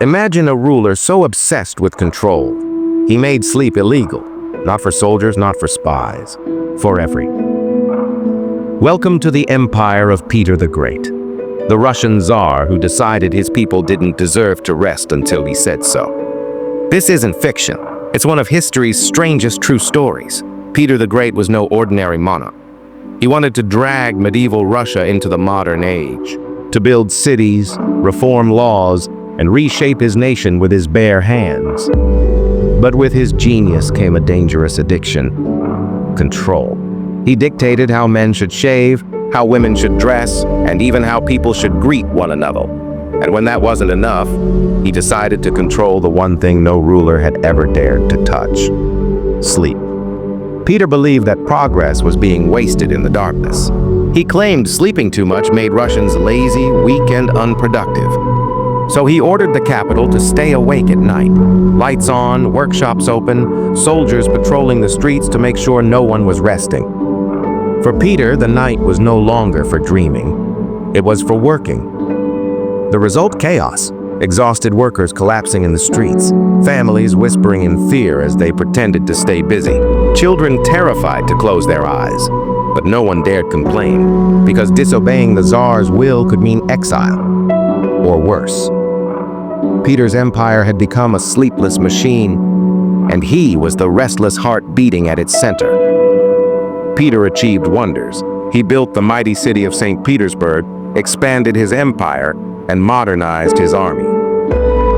Imagine a ruler so obsessed with control. He made sleep illegal, not for soldiers, not for spies, for every. Welcome to the empire of Peter the Great, the Russian Tsar who decided his people didn't deserve to rest until he said so. This isn't fiction. It's one of history's strangest true stories. Peter the Great was no ordinary monarch. He wanted to drag medieval Russia into the modern age, to build cities, reform laws, and reshape his nation with his bare hands. But with his genius came a dangerous addiction: control. He dictated how men should shave, how women should dress, and even how people should greet one another. And when that wasn't enough, he decided to control the one thing no ruler had ever dared to touch: sleep. Peter believed that progress was being wasted in the darkness. He claimed sleeping too much made Russians lazy, weak, and unproductive. So he ordered the capital to stay awake at night. Lights on, workshops open, soldiers patrolling the streets to make sure no one was resting. For Peter, the night was no longer for dreaming. It was for working. The result: chaos. Exhausted workers collapsing in the streets, families whispering in fear as they pretended to stay busy, children terrified to close their eyes. But no one dared complain, because disobeying the Tsar's will could mean exile, or worse. Peter's empire had become a sleepless machine, and he was the restless heart beating at its center. Peter achieved wonders. He built the mighty city of St. Petersburg, expanded his empire, and modernized his army.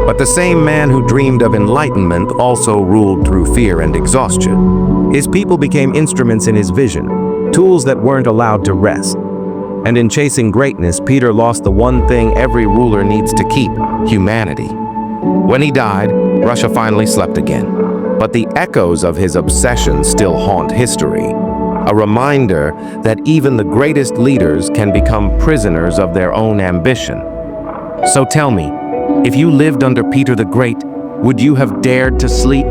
But the same man who dreamed of enlightenment also ruled through fear and exhaustion. His people became instruments in his vision, tools that weren't allowed to rest. And in chasing greatness, Peter lost the one thing every ruler needs to keep: humanity. When he died, Russia finally slept again. But the echoes of his obsession still haunt history. A reminder that even the greatest leaders can become prisoners of their own ambition. So tell me, if you lived under Peter the Great, would you have dared to sleep?